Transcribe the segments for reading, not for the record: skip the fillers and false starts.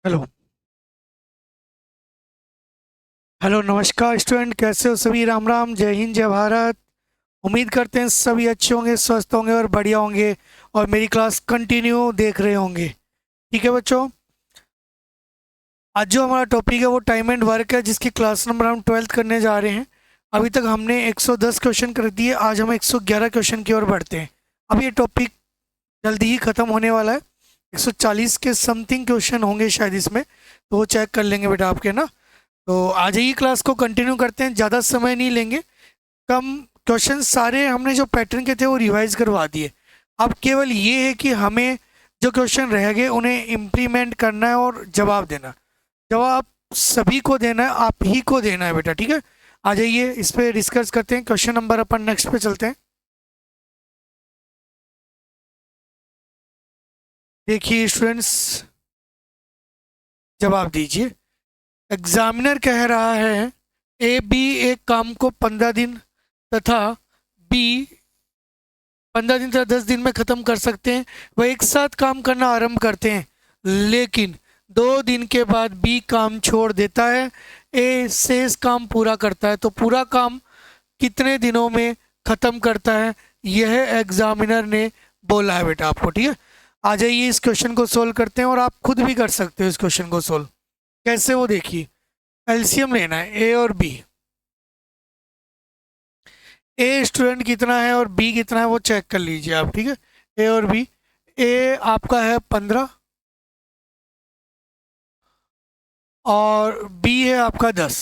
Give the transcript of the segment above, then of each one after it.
Hello. Hello, नमस्कार student, कैसे हो सभी? राम राम, जय हिंद, जय भारत। उम्मीद करते हैं सभी अच्छे होंगे, स्वस्थ होंगे और बढ़िया होंगे और मेरी क्लास कंटिन्यू देख रहे होंगे। ठीक है बच्चों, आज जो हमारा टॉपिक है वो टाइम एंड वर्क है, जिसकी क्लास नंबर हम 12th करने जा रहे हैं। अभी तक हमने 110 क्वेश्चन कर दिए, आज हम 111 क्वेश्चन की ओर बढ़ते हैं। अब ये टॉपिक जल्दी ही ख़त्म होने वाला है। 140 के समथिंग क्वेश्चन होंगे शायद इसमें, तो वो चेक कर लेंगे बेटा आपके ना। तो आज ही क्लास को कंटिन्यू करते हैं, ज़्यादा समय नहीं लेंगे। कम क्वेश्चन सारे हमने जो पैटर्न के थे वो रिवाइज करवा दिए। अब केवल ये है कि हमें जो क्वेश्चन रह गए उन्हें इम्प्लीमेंट करना है और जवाब देना। जवाब सभी को देना है, आप ही को देना है बेटा, ठीक है। आ जाइए, इस पे डिस्कस करते हैं। क्वेश्चन नंबर अपन नेक्स्ट पे चलते हैं। देखिए स्टूडेंट्स, जवाब दीजिए। एग्जामिनर कह रहा है ए बी एक काम को 15 दिन तथा बी 15 दिन तथा 10 दिन में खत्म कर सकते हैं। वह एक साथ काम करना आरंभ करते हैं, लेकिन 2 दिन के बाद बी काम छोड़ देता है। ए शेष काम पूरा करता है, तो पूरा काम कितने दिनों में खत्म करता है, यह एग्जामिनर ने बोला है बेटा आपको, ठीक है। आ जाइए, इस क्वेश्चन को सोल्व करते हैं और आप खुद भी कर सकते हो इस क्वेश्चन को सोल्व। कैसे, वो देखिए। एलसीएम लेना है ए और बी। ए स्टूडेंट कितना है और बी कितना है वो चेक कर लीजिए आप, ठीक है। ए और बी। ए आपका है 15 और बी है आपका 10।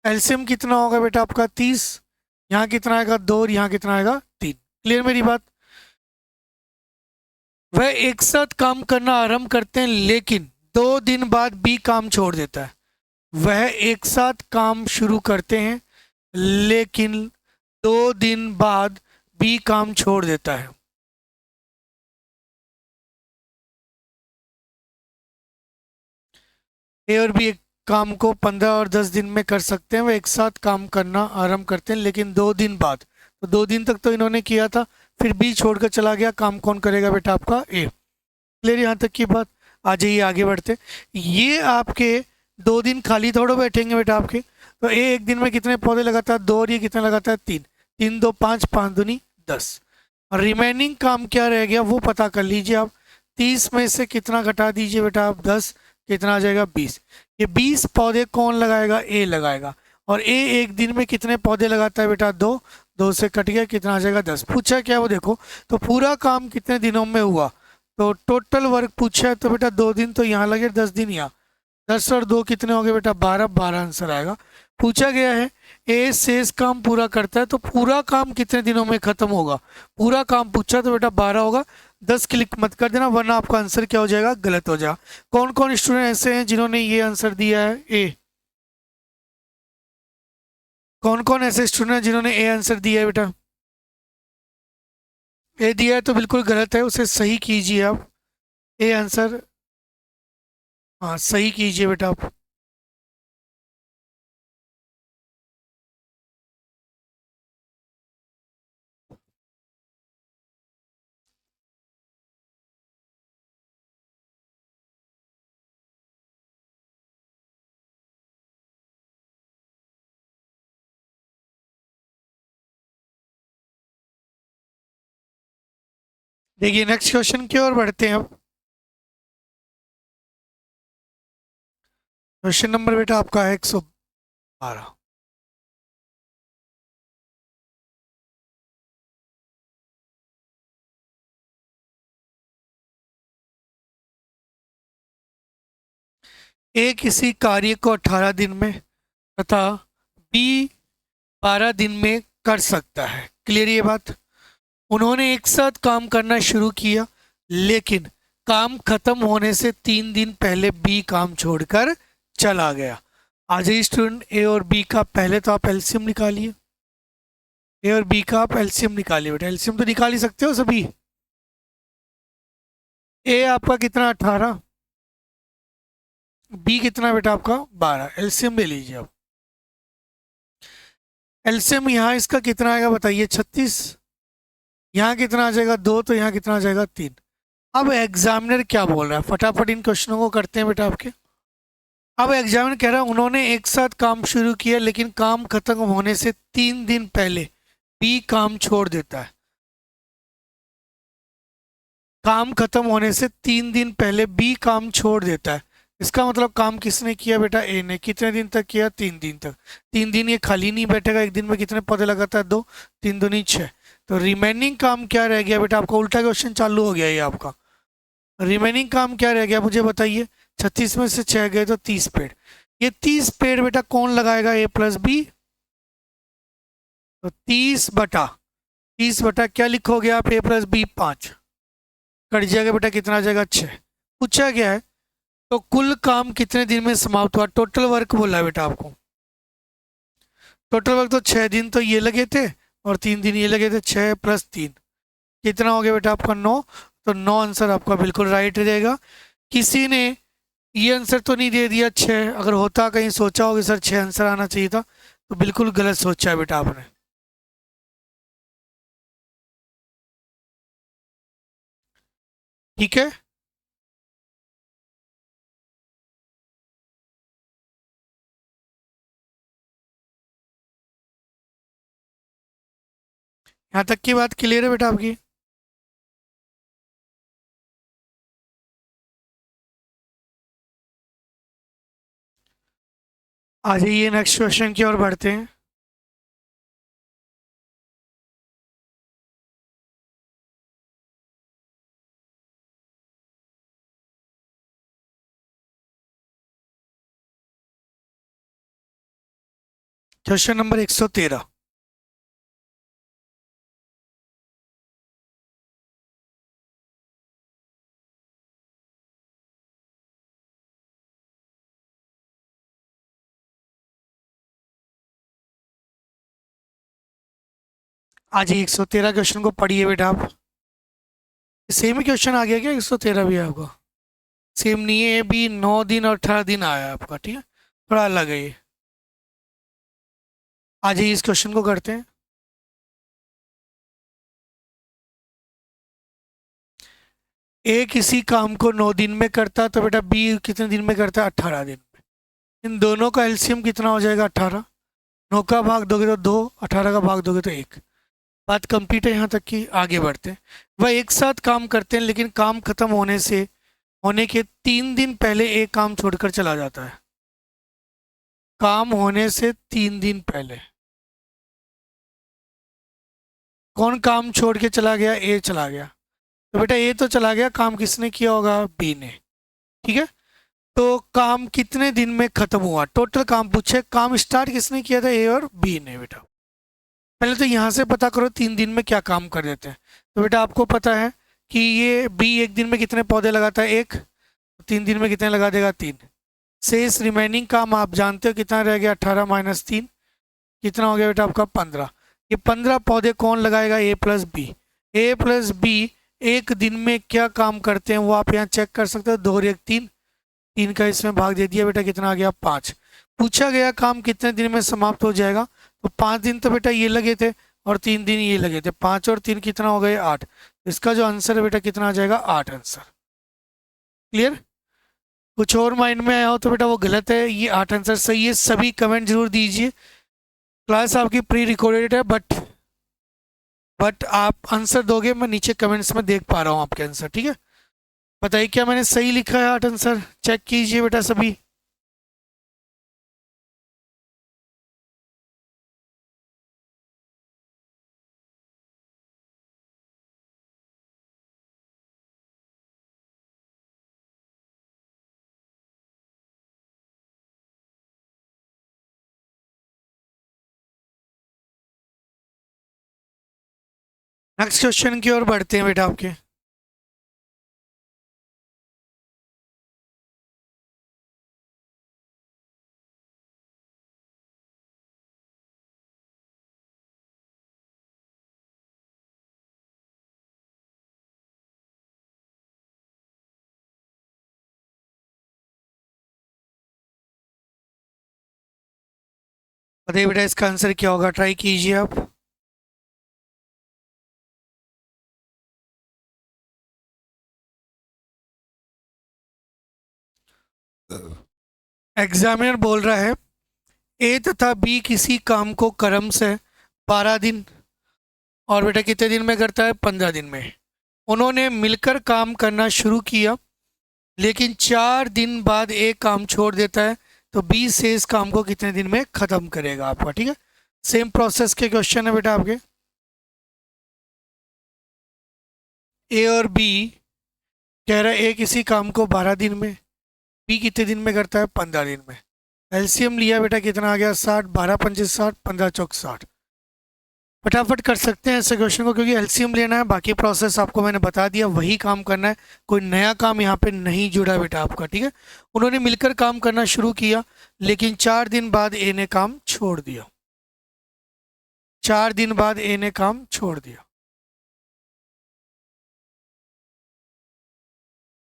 एलसीएम कितना होगा बेटा आपका 30। यहाँ कितना आएगा 2 और यहाँ कितना आएगा 3। क्लियर मेरी बात? वह एक साथ काम करना आरंभ करते हैं, लेकिन 2 दिन बाद बी काम छोड़ देता है। वह एक साथ काम शुरू करते हैं, लेकिन 2 दिन बाद बी काम छोड़ देता है। ए और बी एक काम को 15 और 10 दिन में कर सकते हैं। वे एक साथ काम करना आरंभ करते हैं, लेकिन 2 दिन बाद, तो 2 दिन तक तो इन्होंने किया था, फिर बी छोड़कर चला गया। काम कौन करेगा बेटा आपका? ए। क्लियर यहाँ तक की बात? आ जाइए आगे बढ़ते। ये आपके 2 दिन खाली थोड़ो बैठेंगे बेटा आपके। तो ए एक दिन में कितने पौधे लगाता है? 2। और ये कितने लगाता है? 3। 3 2 5, 5 दूनी 10। और रिमेनिंग काम क्या रह गया वो पता कर लीजिए आप। 30 में से कितना घटा दीजिए बेटा आप? 10। कितना आ जाएगा? 20। ये 20 पौधे कौन लगाएगा? ए लगाएगा। और ए एक दिन में कितने पौधे लगाता है बेटा? 2। 2 से कट गया, कितना आ जाएगा? 10। पूछा क्या वो देखो। तो पूरा काम कितने दिनों में हुआ, तो टोटल वर्क पूछा है, तो बेटा 2 दिन तो यहाँ लगे, 10 दिन यहाँ। 10 और 2 कितने हो गए बेटा? 12। 12 आंसर आएगा। पूछा गया है ए शेष काम पूरा करता है, तो पूरा काम कितने दिनों में खत्म होगा? पूरा काम पूछा तो बेटा 12 होगा। 10 क्लिक मत कर देना, वरना आपका आंसर क्या हो जाएगा? गलत हो जाएगा। कौन कौन स्टूडेंट ऐसे हैं जिन्होंने ये आंसर दिया है ए? कौन कौन ऐसे स्टूडेंट हैं जिन्होंने ए आंसर दिया है बेटा? ए दिया है तो बिल्कुल गलत है, उसे सही कीजिए आप। ए आंसर, हाँ सही कीजिए बेटा आप। देखिए नेक्स्ट क्वेश्चन की ओर बढ़ते हैं अब। क्वेश्चन नंबर बेटा आपका है 112। ए किसी कार्य को 18 दिन में तथा बी 12 दिन में कर सकता है। क्लियर ये बात? उन्होंने एक साथ काम करना शुरू किया, लेकिन काम खत्म होने से 3 दिन पहले बी काम छोड़कर चला गया। आज ही स्टूडेंट ए और बी का पहले तो आप एलसीएम निकालिए। ए और बी का आप एलसीएम निकालिए बेटा। एलसीएम तो निकाल ही सकते हो सभी। ए आपका कितना? 18। बी कितना बेटा आपका? 12। एलसीएम ले लीजिए आप। एलसीएम यहाँ इसका कितना आएगा बताइए? 36। यहाँ कितना आ जाएगा? 2। तो यहाँ कितना आ जाएगा? 3। अब एग्जामिनर क्या बोल रहा है, फटाफट इन क्वेश्चनों को करते हैं बेटा आपके। अब एग्जामिनर कह रहा है उन्होंने एक साथ काम शुरू किया लेकिन काम खत्म होने से 3 दिन पहले बी काम छोड़ देता है। काम खत्म होने से 3 दिन पहले बी काम छोड़ देता है। इसका मतलब काम किसने किया बेटा, ए ने। कितने दिन तक किया, 3 दिन तक। 3 दिन ये खाली नहीं बैठेगा, एक दिन में कितने पौधे लगाता है, 2, 3 दूनी 6। तो रिमेनिंग काम क्या रह गया बेटा आपका, उल्टा क्वेश्चन चालू हो गया ये आपका। रिमेनिंग काम क्या रह गया मुझे बताइए, 36 में से 6 गए तो 30 पेड़। ये 30 पेड़ बेटा कौन लगाएगा, ए प्लस बी। तो 30 बटा क्या लिखोगे आप, ए प्लस बी 5। कट जाएगा बेटा, कितना आ जाएगा, 6। पूछा गया है तो कुल काम कितने दिन में समाप्त हुआ, टोटल वर्क बोला है बेटा आपको। टोटल वर्क तो 6 दिन तो ये लगे थे और 3 दिन ये लगे थे, 6 + 3 कितना हो गया बेटा आपका, 9। तो 9 आंसर आपका बिल्कुल राइट रहेगा। किसी ने ये आंसर तो नहीं दे दिया 6, अगर होता कहीं सोचा होगा सर 6 आंसर आना चाहिए था, तो बिल्कुल गलत सोचा है बेटा आपने। ठीक है, यहाँ तक की बात क्लियर है बेटा आपकी। आ जाइए नेक्स्ट क्वेश्चन की ओर बढ़ते हैं। Question number 113। आ जाइए 113 क्वेश्चन को पढ़िए बेटा आप। सेम ही क्वेश्चन आ गया क्या, 113 भी है आपका। सेम नहीं है, ये भी 9 दिन और 18 दिन आया है आपका, ठीक है, थोड़ा अलग है ये। आ जाइए इस क्वेश्चन को करते हैं। ए किसी काम को 9 दिन में करता है तो बेटा बी कितने दिन में करता है, 18 दिन में। इन दोनों का एलसीएम कितना हो जाएगा, 18। 9 का भाग दोगे तो 2, 18 का भाग दोगे तो 1। बात कंप्लीट है यहाँ तक की, आगे बढ़ते हैं। वह एक साथ काम करते हैं लेकिन काम खत्म होने के 3 दिन पहले एक काम छोड़कर चला जाता है। काम होने से 3 दिन पहले कौन काम छोड़ के चला गया, ए चला गया। तो बेटा ए तो चला गया, काम किसने किया होगा, बी ने। ठीक है, तो काम कितने दिन में खत्म हुआ, टोटल काम पूछे, काम स्टार्ट किसने किया था, ए और बी ने बेटा। पहले तो यहाँ से पता करो 3 दिन में क्या काम कर देते हैं। तो बेटा आपको पता है कि ये बी एक दिन में कितने पौधे लगाता है, 1। 3 दिन में कितने लगा देगा, 3। शेष रिमेनिंग काम आप जानते हो कितना रह गया, 18 - 3 कितना हो गया बेटा आपका, 15। ये 15 पौधे कौन लगाएगा, ए प्लस बी। ए प्लस बी एक दिन में क्या काम करते हैं वो आप यहाँ चेक कर सकते हो, 2 और 1 3। 3 का इसमें भाग दे दिया बेटा, कितना आ गया, 5। पूछा गया काम कितने दिन में समाप्त हो जाएगा, तो 5 दिन तो बेटा ये लगे थे और 3 दिन ये लगे थे, 5 और 3 कितना हो गए, 8। इसका जो आंसर है बेटा कितना आ जाएगा, 8 आंसर। क्लियर। कुछ और माइंड में आया हो तो बेटा वो गलत है, ये 8 आंसर सही है। सभी कमेंट जरूर दीजिए। क्लास आपकी प्री रिकॉर्डेड है, बट आप आंसर दोगे, मैं नीचे कमेंट्स में देख पा रहा हूँ आपके आंसर, ठीक है। बताइए क्या मैंने सही लिखा है, 8 आंसर चेक कीजिए बेटा सभी। नेक्स्ट क्वेश्चन की ओर बढ़ते हैं बेटा आपके। बताइए बेटा इसका आंसर क्या होगा, ट्राई कीजिए आप। एग्जामिनर बोल रहा है ए तथा बी किसी काम को क्रम से 12 दिन और बेटा कितने दिन में करता है, 15 दिन में। उन्होंने मिलकर काम करना शुरू किया लेकिन 4 दिन बाद एक काम छोड़ देता है, तो बी से इस काम को कितने दिन में खत्म करेगा आपका। ठीक है, सेम प्रोसेस के क्वेश्चन है बेटा आपके। ए और बी कह रहा है ए किसी काम को 12 दिन में, बी कितने दिन में करता है, 15 दिन में। एलसीएम लिया बेटा, कितना आ गया, 60, 12×5 = 60, 15×4 = 60। फटाफट कर सकते हैं ऐसे क्वेश्चन को, क्योंकि एलसीएम लेना है, बाकी प्रोसेस आपको मैंने बता दिया, वही काम करना है, कोई नया काम यहाँ पे नहीं जुड़ा बेटा आपका। ठीक है, उन्होंने मिलकर काम करना शुरू किया लेकिन 4 दिन बाद ए ने काम छोड़ दिया। 4 दिन बाद ए ने काम छोड़ दिया,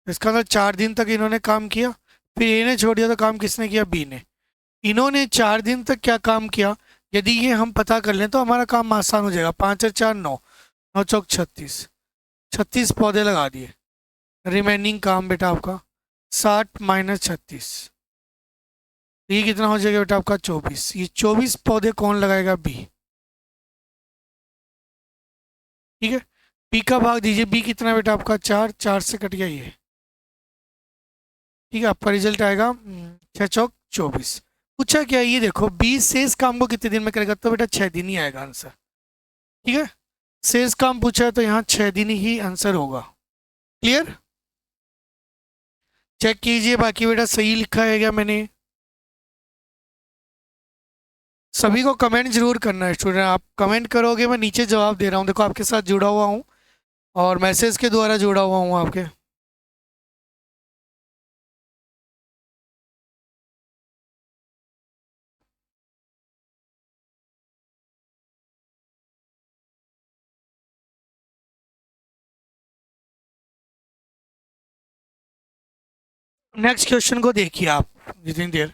इसका मतलब 4 दिन तक इन्होंने काम किया, फिर ए ने छोड़ दिया, तो काम किसने किया, बी ने। इन्होंने 4 दिन तक क्या काम किया, यदि ये हम पता कर लें तो हमारा काम आसान हो जाएगा। 5 और 4 9, 9×4 36, 36 पौधे लगा दिए। रिमेनिंग काम बेटा आपका 60 - 36, ये कितना हो जाएगा बेटा आपका, 24। ये 24 पौधे कौन लगाएगा, बी। ठीक है, बी का भाग दीजिए, बी कितना बेटा आपका, 4, 4 से कट गया ये। ठीक है, आपका रिजल्ट आएगा 6×4 = 24। पूछा क्या, ये देखो बी शेष काम को कितने दिन में करेगा, तो बेटा 6 दिन ही आएगा आंसर। ठीक है, शेष काम पूछा है तो यहाँ 6 दिन ही आंसर होगा। क्लियर, चेक कीजिए बाकी बेटा सही लिखा है क्या मैंने। सभी को कमेंट जरूर करना है स्टूडेंट, आप कमेंट करोगे मैं नीचे जवाब दे रहा हूँ। देखो आपके साथ जुड़ा हुआ हूँ और मैसेज के द्वारा जुड़ा हुआ हूँ आपके। नेक्स्ट क्वेश्चन को देखिए आप जितनी देर।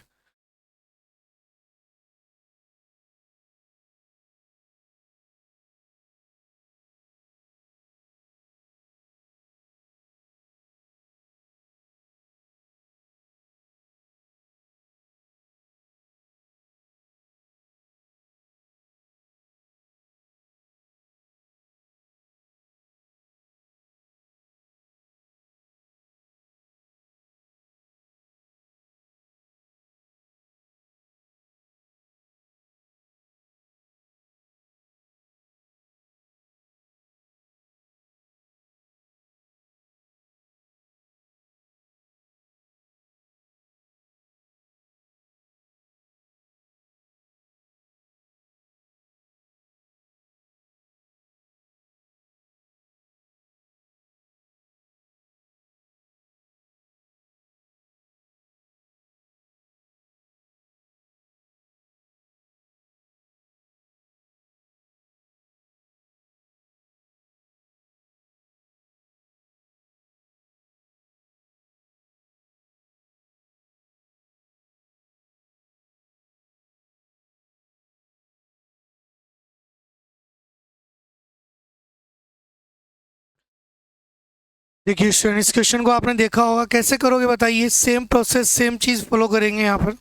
देखिए स्टूडेंट, इस क्वेश्चन को आपने देखा होगा, कैसे करोगे बताइए। सेम प्रोसेस सेम चीज़ फॉलो करेंगे यहाँ पर।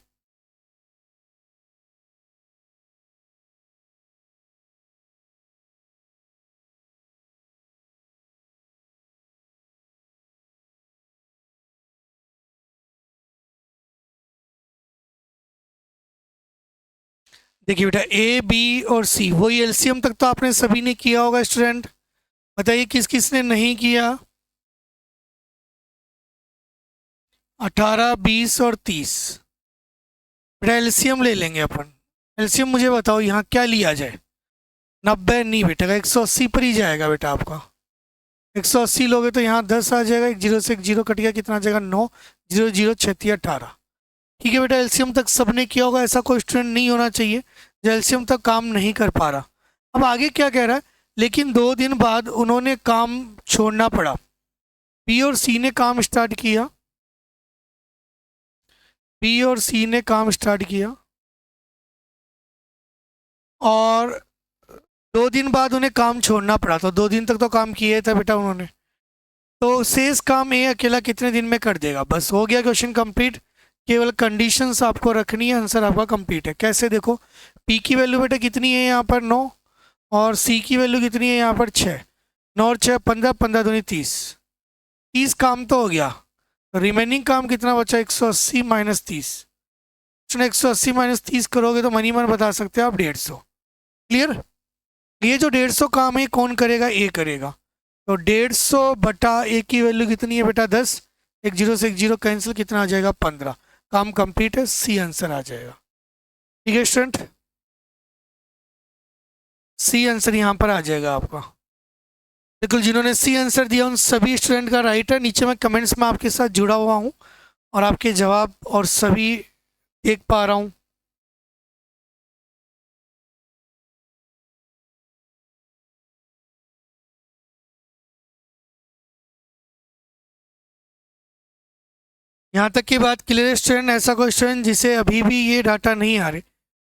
देखिए बेटा ए बी और सी, वही एलसीएम तक तो आपने सभी ने किया होगा स्टूडेंट। बताइए किस किस ने नहीं किया। 18, 20 और 30। बेटा एलसीएम ले लेंगे अपन। एलसीएम मुझे बताओ यहाँ क्या लिया जाए। 90 नहीं बेटा, 180 पर ही जाएगा बेटा आपका। 180 लोगे तो यहाँ 10 आ जाएगा, एक जीरो से एक जीरो कट गया, कितना आ जाएगा 9, 0 0 36 18। ठीक है बेटा, एलसीएम तक सबने किया होगा, ऐसा कोई स्टूडेंट नहीं होना चाहिए जो एलसीएम तक काम नहीं कर पा रहा। अब आगे क्या कह रहा है, लेकिन 2 दिन बाद उन्होंने काम छोड़ना पड़ा। बी और सी ने काम स्टार्ट किया, बी और सी ने काम स्टार्ट किया और 2 दिन बाद उन्हें काम छोड़ना पड़ा। तो 2 दिन तक तो काम किया था बेटा उन्होंने, तो शेष काम ए अकेला कितने दिन में कर देगा। बस हो गया क्वेश्चन कंप्लीट। केवल कंडीशंस आपको रखनी है, आंसर आपका कंप्लीट है। कैसे देखो, पी की वैल्यू बेटा कितनी है यहाँ पर 9, और सी की वैल्यू कितनी है यहाँ पर 6। 9 और 6 15, 15 दूनी 30। 30 काम तो हो गया, रिमेनिंग काम कितना बचा 180 माइनस 30। 180 माइनस 30 करोगे तो मनी मन बता सकते हो आप 150। क्लियर? ये जो 150 काम है कौन करेगा, ए करेगा। तो 150 बटा ए की वैल्यू कितनी है बेटा 10, एक जीरो से एक जीरो कैंसिल, कितना आ जाएगा 15। काम कंप्लीट है, सी आंसर आ जाएगा। ठीक है स्टूडेंट, सी आंसर यहाँ पर आ जाएगा आपका। बिल्कुल, जिन्होंने सी आंसर दिया उन सभी स्टूडेंट का राइट है। नीचे मैं कमेंट्स में आपके साथ जुड़ा हुआ हूँ और आपके जवाब और सभी देख पा रहा हूँ। यहाँ तक की बात क्लियर है स्टूडेंट? ऐसा कोई स्टूडेंट जिसे अभी भी ये डाटा नहीं आ रहे?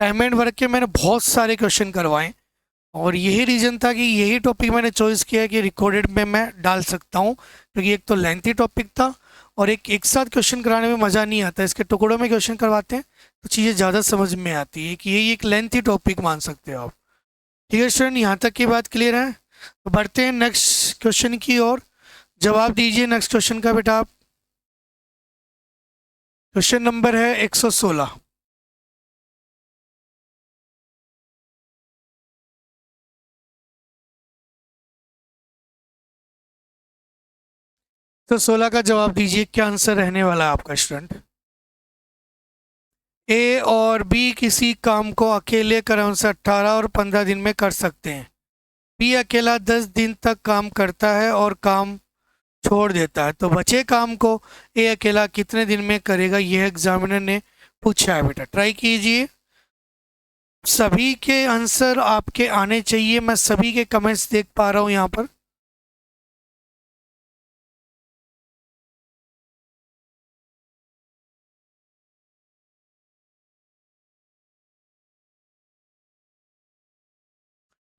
टाइम एंड वर्क के मैंने बहुत सारे क्वेश्चन करवाए और यही रीज़न था कि यही टॉपिक मैंने चॉइस किया कि रिकॉर्डेड में मैं डाल सकता हूँ, क्योंकि एक तो लेंथी टॉपिक था और एक साथ क्वेश्चन कराने में मज़ा नहीं आता। इसके टुकड़ों में क्वेश्चन करवाते हैं तो चीज़ें ज़्यादा समझ में आती है कि यही एक लेंथी टॉपिक मान सकते हो आप। ठीक है स्टूडेंट, यहाँ तक की बात क्लियर है? तो बढ़ते हैं नेक्स्ट क्वेश्चन की ओर। जवाब दीजिए नेक्स्ट क्वेश्चन का बेटा आप। क्वेश्चन नंबर है 116। तो 16 का जवाब दीजिए, क्या आंसर रहने वाला है आपका स्टूडेंट? ए और बी किसी काम को अकेले क्रम से 18 और 15 दिन में कर सकते हैं। बी अकेला 10 दिन तक काम करता है और काम छोड़ देता है, तो बचे काम को ए अकेला कितने दिन में करेगा, यह एग्जामिनर ने पूछा है बेटा। ट्राई कीजिए, सभी के आंसर आपके आने चाहिए। मैं सभी के कमेंट्स देख पा रहा हूँ यहाँ पर।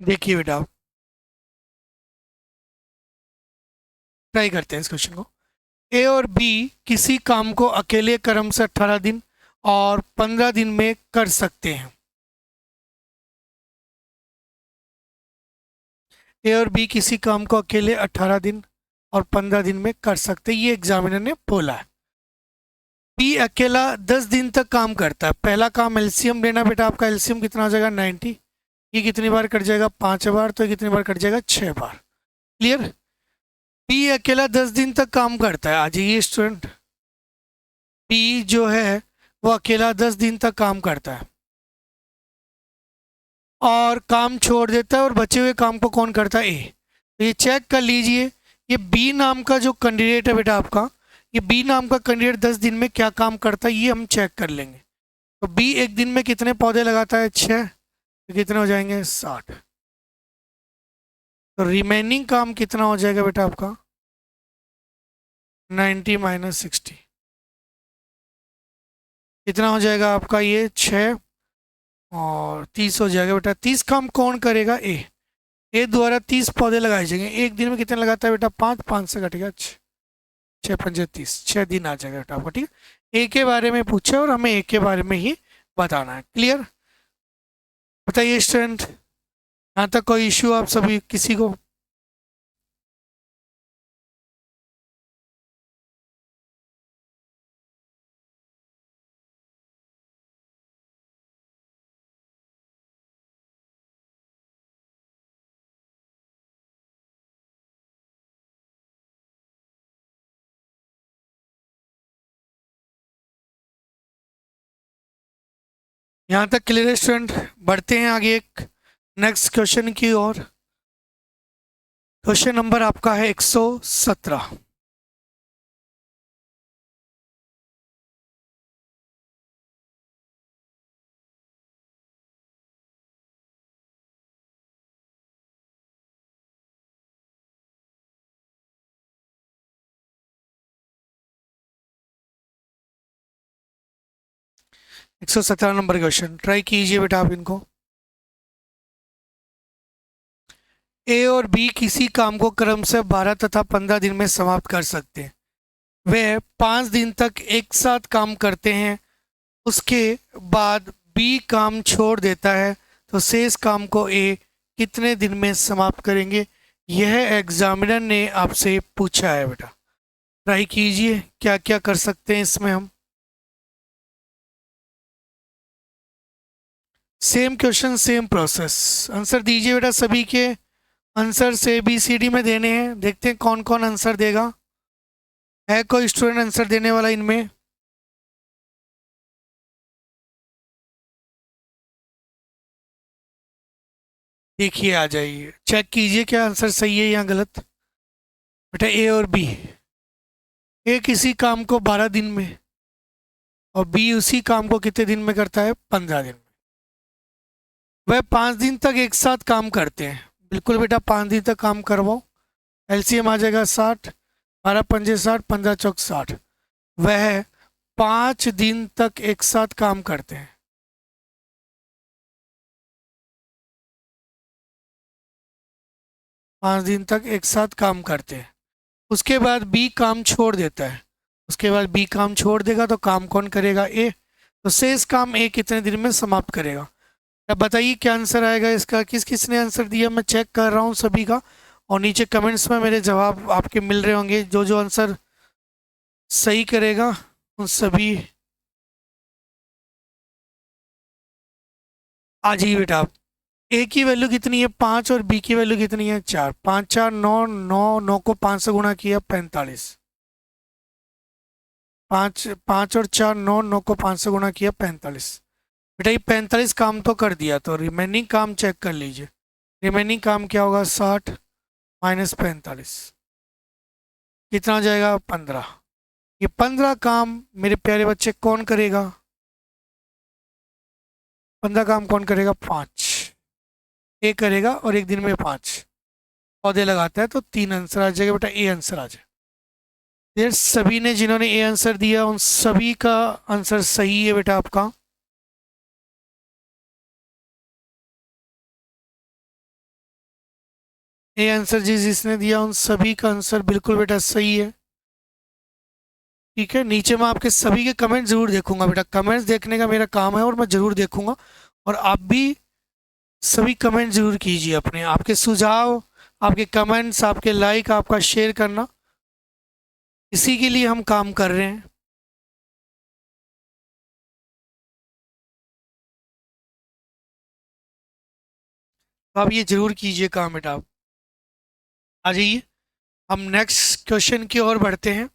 देखिए बेटा, ट्राई करते हैं इस क्वेश्चन को। ए और बी किसी काम को अकेले क्रम से 18 दिन और 15 दिन में कर सकते हैं। ए और बी किसी काम को अकेले 18 दिन और 15 दिन में कर सकते हैं, ये एग्जामिनर ने बोला है। बी अकेला 10 दिन तक काम करता है। पहला काम एलसीएम लेना बेटा, आपका एलसीएम कितना हो जाएगा 90। ये कितनी बार कट जाएगा 5 बार, तो ये कितनी बार कट जाएगा 6 बार। क्लियर? बी अकेला 10 दिन तक काम करता है। आ जाइए स्टूडेंट, बी जो है वो अकेला 10 दिन तक काम करता है और काम छोड़ देता है, और बचे हुए काम को कौन करता है, ए। तो ये चेक कर लीजिए, ये बी नाम का जो कैंडिडेट है बेटा आपका, ये बी नाम का कैंडिडेट 10 दिन में क्या काम करता है ये हम चेक कर लेंगे। तो बी एक दिन में कितने पौधे लगाता है 6, तो कितने हो जाएंगे 60। तो रिमेनिंग काम कितना हो जाएगा बेटा आपका 90 माइनस 60, कितना हो जाएगा आपका ये 6 और 30 हो जाएगा बेटा। 30 काम कौन करेगा, ए द्वारा 30 पौधे लगाए जाएंगे। एक दिन में कितने लगाता है बेटा 5, 5 से घटेगा 6 पंजे 30, 6 दिन आ जाएगा बेटा आपको। ठीक है, ए के बारे में पूछे और हमें ए के बारे में ही बताना है। क्लियर? बताइए स्टूडेंट, यहाँ तक कोई इश्यू आप सभी किसी को? यहाँ तक क्लियर है स्टूडेंट? बढ़ते हैं आगे एक नेक्स्ट क्वेश्चन की ओर। क्वेश्चन नंबर आपका है 117। एक सौ 17 नंबर क्वेश्चन, ट्राई कीजिए बेटा आप इनको। ए और बी किसी काम को क्रम से 12 तथा 15 दिन में समाप्त कर सकते हैं। वे 5 दिन तक एक साथ काम करते हैं, उसके बाद बी काम छोड़ देता है, तो शेष काम को ए कितने दिन में समाप्त करेंगे? यह एग्जामिनर ने आपसे पूछा है बेटा। ट्राई कीजिए क्या क्या कर सकते हैं इसमें हम। Same question same process. Answer दीजिए बेटा, सभी के आंसर से बी सी डी में देने हैं। देखते हैं कौन कौन आंसर देगा। है कोई स्टूडेंट आंसर देने वाला इनमें? देखिए आ जाइए, चेक कीजिए क्या आंसर सही है या गलत। बेटा ए और बी। ए किसी काम को 12 दिन में और बी उसी काम को कितने दिन में करता है? 15 दिन में। वह 5 दिन तक एक साथ काम करते हैं। बिल्कुल बेटा, 5 दिन तक काम करवाओ। एलसीएम आ जाएगा 60, 12 पंजे 60, 15 चौक 60। वह 5 दिन तक एक साथ काम करते हैं। 5 दिन तक एक साथ काम करते हैं, उसके बाद बी काम छोड़ देता है। उसके बाद बी काम छोड़ देगा तो काम कौन करेगा? ए। तो शेष काम ए कितने दिन में समाप्त करेगा? अब बताइए क्या आंसर आएगा इसका। किस किस ने आंसर दिया? मैं चेक कर रहा हूँ सभी का, और नीचे कमेंट्स में मेरे जवाब आपके मिल रहे होंगे। जो जो आंसर सही करेगा उन सभी आ जाइए बेटा आप। ए की वैल्यू कितनी है? 5 और बी की वैल्यू कितनी है? 4। 5 4 9, 9 9 को 5 से गुणा किया 45। 5 5 और 4 9, 9 को 5 से गुणा किया 45। बेटा ये 45 काम तो कर दिया, तो रिमेनिंग काम चेक कर लीजिए। रिमेनिंग काम क्या होगा? 60 माइनस 45 कितना हो जाएगा? 15। ये 15 काम मेरे प्यारे बच्चे कौन करेगा? 15 काम कौन करेगा? 5 ए करेगा, और एक दिन में 5 पौधे लगाता है, तो 3 आंसर आ जाएगा बेटा। ए आंसर आ जाए। ये सभी ने जिन्होंने ए आंसर दिया उन सभी का आंसर सही है बेटा आपका। ए आंसर जिसने दिया उन सभी का आंसर बिल्कुल बेटा सही है। ठीक है, नीचे मैं आपके सभी के कमेंट जरूर देखूंगा बेटा। कमेंट्स देखने का मेरा काम है और मैं जरूर देखूंगा, और आप भी सभी कमेंट जरूर कीजिए अपने। आपके सुझाव, आपके कमेंट्स, आपके लाइक, आपका शेयर करना, इसी के लिए हम काम कर रहे हैं। तो आप ये जरूर कीजिए काम बेटा। आप आ जाइए, हम नेक्स्ट क्वेश्चन की ओर बढ़ते हैं।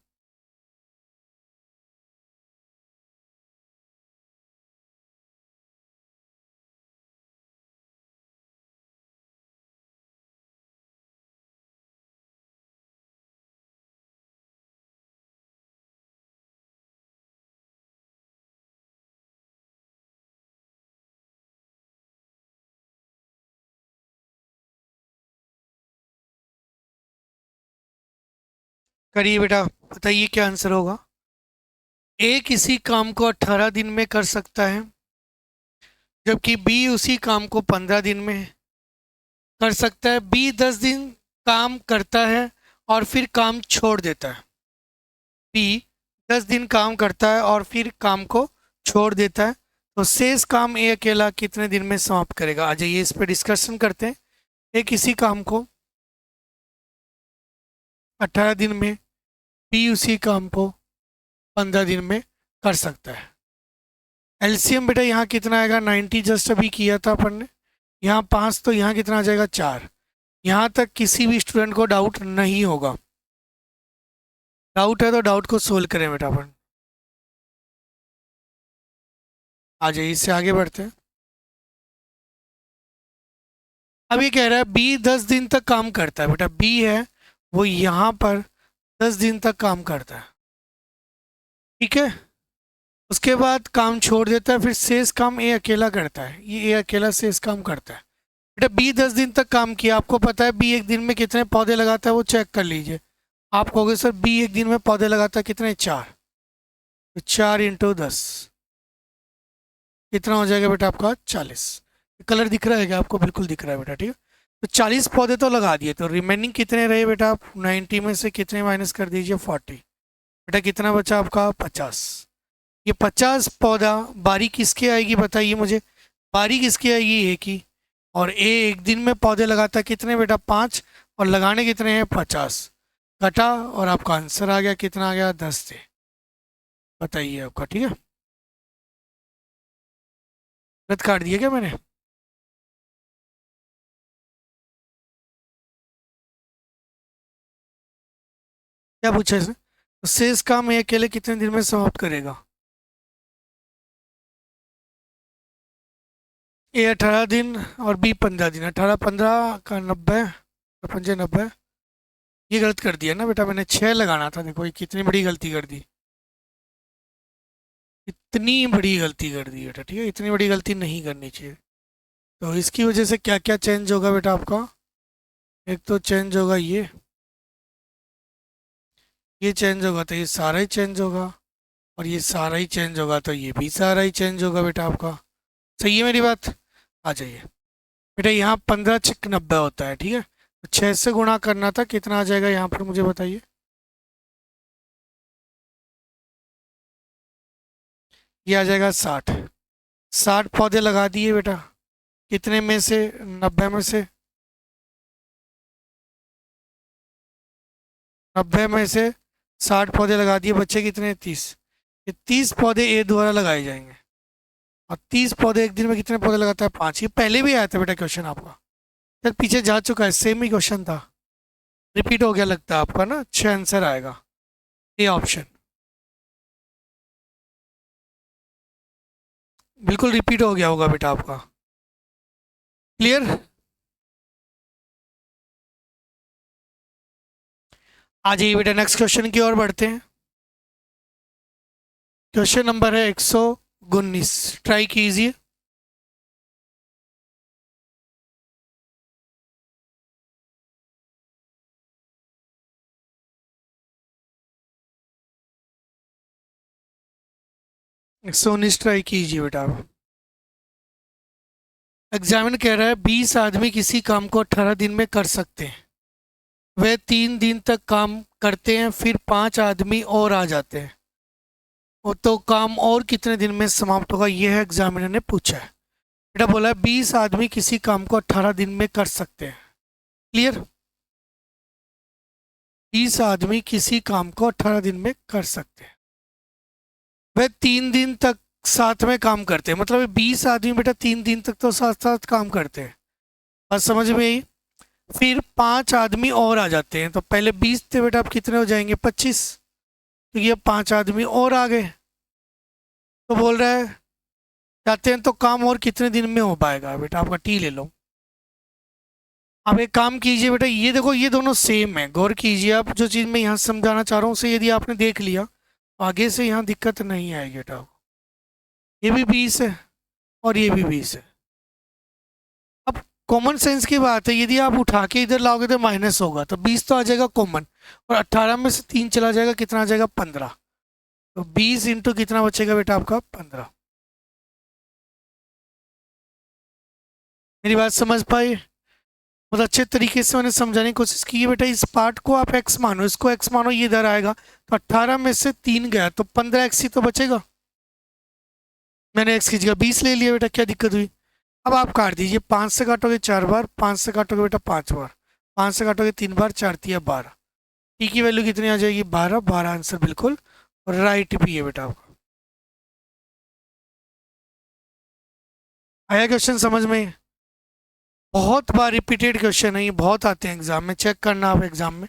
करिए बेटा, बताइए क्या आंसर होगा। ए किसी काम को 18 दिन में कर सकता है, जबकि बी उसी काम को 15 दिन में कर सकता है। बी 10 दिन काम करता है और फिर काम छोड़ देता है। बी 10 दिन काम करता है और फिर काम को छोड़ देता है, तो शेष काम ए अकेला कितने दिन में समाप्त करेगा? आ जाइए इस पर डिस्कशन करते हैं। ए किसी काम को 18 दिन में, बी उसी काम को 15 दिन में कर सकता है। एलसीएम बेटा यहाँ कितना आएगा? 90 जस्ट अभी किया था अपन ने। यहाँ 5, तो यहाँ कितना आ जाएगा? 4। यहाँ तक किसी भी स्टूडेंट को डाउट नहीं होगा। डाउट है तो डाउट को सोल्व करें बेटा अपन। आ जाइए, इससे आगे बढ़ते हैं। अब ये कह रहा है बी 10 दिन तक काम करता है। बेटा बी है वो यहाँ पर 10 दिन तक काम करता है, ठीक है। उसके बाद काम छोड़ देता है, फिर शेष काम ए अकेला करता है। ये ए अकेला शेष काम करता है। बेटा बी 10 दिन तक काम किया, आपको पता है बी एक दिन में कितने पौधे लगाता है, वो चेक कर लीजिए। आप कहोगे सर बी एक दिन में पौधे लगाता है कितने? 4। तो 4 × 10 कितना हो जाएगा बेटा आपका? 40। कलर दिख रहा है क्या आपको? बिल्कुल दिख रहा है बेटा, ठीक है। तो 40 पौधे तो लगा दिए, तो रिमेनिंग कितने रहे बेटा? आप 90 में से कितने माइनस कर दीजिए? 40। बेटा कितना बचा आपका 50। ये 50 पौधा बारी किसकी आएगी बताइए मुझे। बारी किसकी आएगी, ए की। और ए एक दिन में पौधे लगाता है कितने बेटा, 5। और लगाने कितने हैं, 50। घटा और आपका आंसर आ गया, कितना आ गया, 10 थे। बताइए आपका, ठीक है। गलत काट दिया क्या मैंने। क्या पूछा इसने, तो शेष काम ये अकेले कितने दिन में समाप्त करेगा। ए 18 दिन और बी 15 दिन, 18 15 का 90, 5 90। ये गलत कर दिया ना बेटा मैंने, 6 लगाना था, देखो ये कितनी बड़ी गलती कर दी। इतनी बड़ी गलती कर दी बेटा, ठीक है, इतनी बड़ी गलती नहीं करनी चाहिए। तो इसकी वजह से क्या क्या चेंज होगा बेटा आपका। एक तो चेंज होगा ये चेंज होगा तो ये सारा ही चेंज होगा। और ये सारा ही चेंज होगा तो ये भी सारा ही चेंज होगा बेटा आपका। सही है मेरी बात। आ जाइए बेटा, यहाँ 15 × 90 होता है, ठीक है। तो 6 से गुणा करना था, कितना आ जाएगा यहाँ पर मुझे बताइए। ये आ जाएगा 60। 60 पौधे लगा दिए बेटा, कितने में से, 90 में से। 90 में से 60 पौधे लगा दिए, बच्चे कितने, 30। ये 30 पौधे ए द्वारा लगाए जाएंगे। और 30 पौधे एक दिन में कितने पौधे लगाता है, 5। ये पहले भी आया था बेटा क्वेश्चन आपका, सर पीछे जा चुका है, सेम ही क्वेश्चन था। रिपीट हो गया लगता है आपका ना, 6 आंसर आएगा, ये ऑप्शन। बिल्कुल रिपीट हो गया होगा बेटा आपका। क्लियर। आ जाइए बेटा, नेक्स्ट क्वेश्चन की ओर बढ़ते हैं। क्वेश्चन नंबर है 119, ट्राई कीजिए। 119 ट्राई कीजिए बेटा आप। एग्जामिन कह रहा है 20 आदमी किसी काम को 18 दिन में कर सकते हैं। वे 3 दिन तक काम करते हैं, फिर 5 आदमी और आ जाते हैं। वो तो काम और कितने दिन में समाप्त होगा, यह है एग्जामिनर ने पूछा है। बेटा बोला है 20 आदमी किसी काम को 18 दिन में कर सकते हैं। क्लियर। 20 आदमी किसी काम को 18 दिन में कर सकते हैं। वे 3 दिन तक साथ में काम करते हैं, मतलब 20 आदमी बेटा 3 दिन तक तो साथ साथ काम करते हैं। बात समझ में आई। फिर 5 आदमी और आ जाते हैं, तो पहले 20 थे बेटा, अब कितने हो जाएंगे, 25, क्योंकि अब 5 आदमी और आ गए। तो बोल रहा है चाहते हैं तो काम और कितने दिन में हो पाएगा, बेटा आपका टी ले लो। आप एक काम कीजिए बेटा, ये देखो ये दोनों सेम है, गौर कीजिए आप, जो चीज़ मैं यहाँ समझाना चाह रहा हूँ उसे यदि आपने देख लिया, आगे से यहाँ दिक्कत नहीं आएगी बेटा। ये भी 20 है और ये भी 20 है। अब कॉमन सेंस की बात है, यदि आप उठा के इधर लाओगे तो माइनस होगा, तो 20 तो आ जाएगा कॉमन, और 18 में से 3 चला जाएगा, कितना आ जाएगा, 15। तो 20 इंटू कितना बचेगा बेटा आपका, 15। मेरी बात समझ पाए। बहुत अच्छे तरीके से मैंने समझाने की कोशिश की है बेटा। इस पार्ट को आप एक्स मानो, इसको एक्स मानो, ये इधर आएगा, तो 18 में से 3 गया तो 15 एक्स ही तो बचेगा। मैंने एक्स की जगह 20 ले लिया बेटा, क्या दिक्कत हुई। अब आप काट दीजिए, 5 से काटोगे 4 बार, 5 से काटोगे बेटा 5 बार, 5 से काटोगे 3 बार, 4 तिया 12। टी की वैल्यू कितनी आ जाएगी, 12। 12 आंसर बिल्कुल राइट भी है बेटा आपका। आया क्वेश्चन समझ में। बहुत बार रिपीटेड क्वेश्चन है ये, बहुत आते हैं एग्जाम में, चेक करना आप एग्जाम में,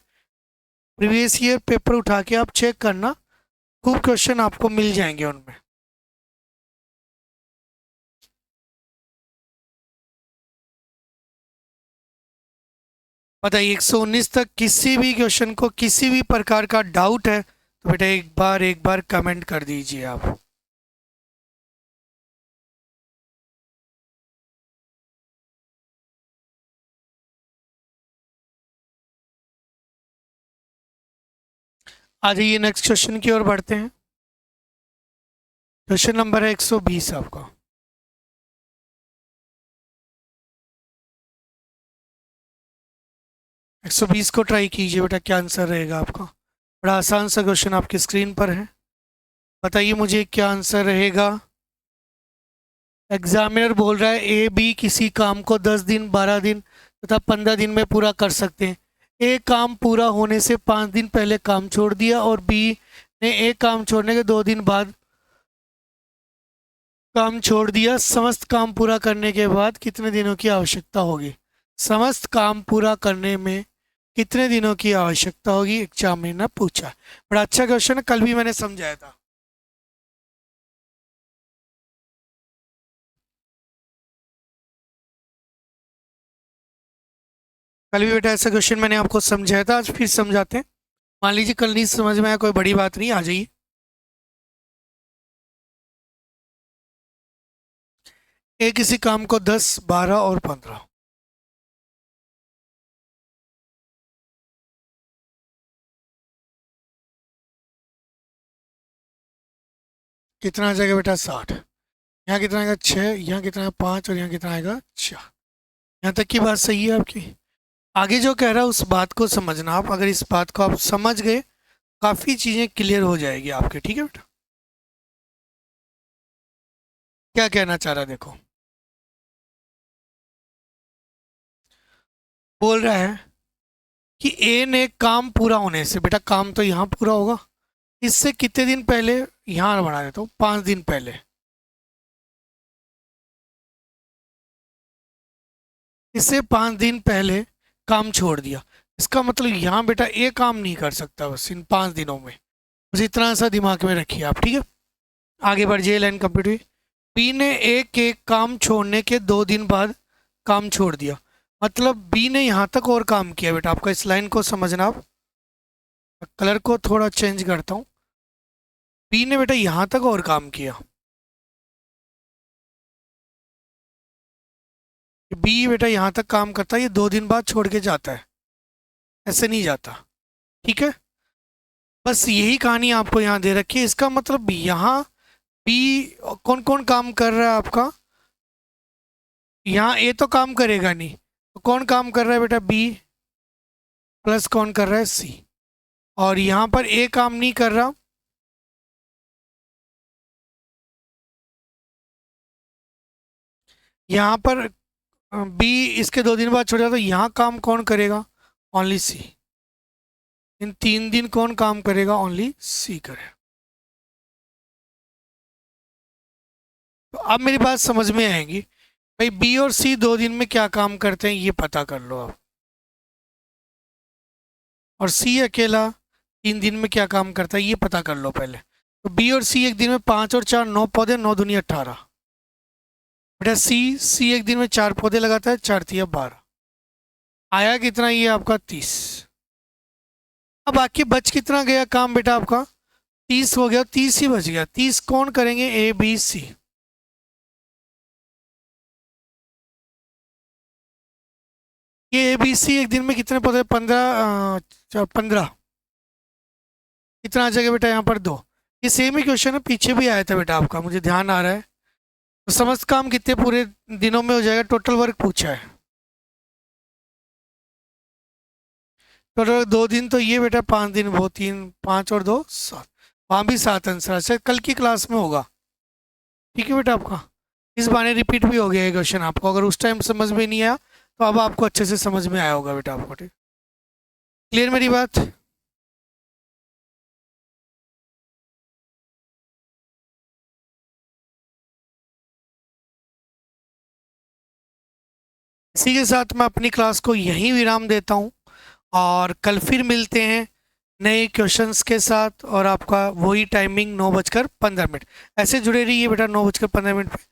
प्रीवियस ईयर पेपर उठा के आप चेक करना, खूब क्वेश्चन आपको मिल जाएंगे उनमें। बताइए 119 तक किसी भी क्वेश्चन को किसी भी प्रकार का डाउट है तो बेटा एक बार कमेंट कर दीजिए आप। आ जाइए नेक्स्ट क्वेश्चन की ओर बढ़ते हैं। क्वेश्चन नंबर है 120 आपका। 120 को ट्राई कीजिए बेटा, क्या आंसर रहेगा आपका। बड़ा आसान सा क्वेश्चन आपकी स्क्रीन पर है, बताइए मुझे क्या आंसर रहेगा। एग्जामिनर बोल रहा है ए बी किसी काम को 10 दिन 12 दिन तथा 15 दिन में पूरा कर सकते हैं। ए काम पूरा होने से 5 दिन पहले काम छोड़ दिया और बी ने ए काम छोड़ने के 2 दिन बाद काम छोड़ दिया। समस्त काम पूरा करने के बाद कितने दिनों की आवश्यकता होगी? समस्त काम पूरा करने में कितने दिनों की आवश्यकता होगी, एग्जामिनर ने पूछा। बड़ा अच्छा क्वेश्चन है, कल भी मैंने समझाया था। कल भी बेटा ऐसा क्वेश्चन मैंने आपको समझाया था, आज फिर समझाते हैं। मान लीजिए कल नहीं समझ में आया, कोई बड़ी बात नहीं, आ जाइए। ए किसी काम को 10 12 और 15, कितना आ जाएगा बेटा? 60। यहाँ कितना आएगा? 6। यहाँ कितना आएगा? 5। और यहाँ कितना आएगा? 4। यहाँ तक की बात सही है आपकी। आगे जो कह रहा है उस बात को समझना आप, अगर इस बात को आप समझ गए काफ़ी चीज़ें क्लियर हो जाएगी आपके, ठीक है बेटा। क्या कहना चाह रहा है देखो, बोल रहा है कि ए ने काम पूरा होने से, बेटा काम तो यहाँ पूरा होगा, इससे कितने दिन पहले, यहाँ बना देता हूँ 5 दिन पहले, इससे 5 दिन पहले काम छोड़ दिया। इसका मतलब यहाँ बेटा ए काम नहीं कर सकता बस इन 5 दिनों में, बस इतना सा दिमाग में रखिए आप, ठीक है। आगे बढ़ जाइए, लाइन कंप्लीट हुई। बी ने ए के काम छोड़ने के 2 दिन बाद काम छोड़ दिया, मतलब बी ने यहाँ तक और काम किया बेटा आपका। इस लाइन को समझना आप, कलर को थोड़ा चेंज करता हूँ। बी ने बेटा यहाँ तक और काम किया, बी बेटा यहाँ तक काम करता है, ये 2 दिन बाद छोड़ के जाता है, ऐसे नहीं जाता, ठीक है। बस यही कहानी आपको यहाँ दे रखी है। इसका मतलब यहाँ बी कौन कौन काम कर रहा है आपका, यहाँ ए तो काम करेगा नहीं, तो कौन काम कर रहा है बेटा? बी प्लस कौन कर रहा है? सी। और यहाँ पर ए काम नहीं कर रहा, यहाँ पर बी इसके 2 दिन बाद छोड़ जाता, तो यहाँ काम कौन करेगा? ओनली सी। इन 3 दिन कौन काम करेगा? ओनली सी करेगा। तो अब मेरी बात समझ में आएगी भाई, बी और सी 2 दिन में क्या काम करते हैं ये पता कर लो आप, और सी अकेला 3 दिन में क्या काम करता है ये पता कर लो पहले। तो बी और सी एक दिन में 5 और 4 9 पौधे, 9 दूनी 18। बेटा सी एक दिन में 4 पौधे लगाता है, 4 तिया 12, आया कितना? ये आपका 30। अब बाकी बच कितना गया काम बेटा आपका? 30 हो गया, 30 ही बच गया। 30 कौन करेंगे? A B C. ये ए बी सी एक दिन में कितने पौधे? 15 15, कितना आ जाएगा बेटा यहाँ पर? 2। ये सेम ही क्वेश्चन है, पीछे भी आया था बेटा आपका, मुझे ध्यान आ रहा है। तो समस्त काम कितने पूरे दिनों में हो जाएगा? टोटल वर्क पूछा है, टोटल 2 दिन, तो ये बेटा 5 दिन, वो 3 5 और 2 7, वहाँ भी 7 आंसर। अच्छा कल की क्लास में होगा, ठीक है बेटा आपका। इस बहाने रिपीट भी हो गया ये क्वेश्चन आपको, अगर उस टाइम समझ में नहीं आया तो अब आपको अच्छे से समझ में आया होगा बेटा आपको, ठीक। क्लियर मेरी बात? इसी के साथ मैं अपनी क्लास को यहीं विराम देता हूँ, और कल फिर मिलते हैं नए क्वेश्चंस के साथ, और आपका वही टाइमिंग 9:15। ऐसे जुड़े रहिए बेटा, 9:15 पे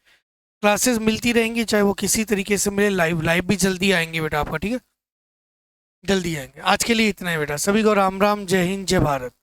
क्लासेस मिलती रहेंगी, चाहे वो किसी तरीके से मिले, लाइव लाइव भी जल्दी आएंगे बेटा आपका, ठीक है, जल्दी आएंगे। आज के लिए इतना है बेटा, सभी को राम राम, जय हिंद, जय भारत।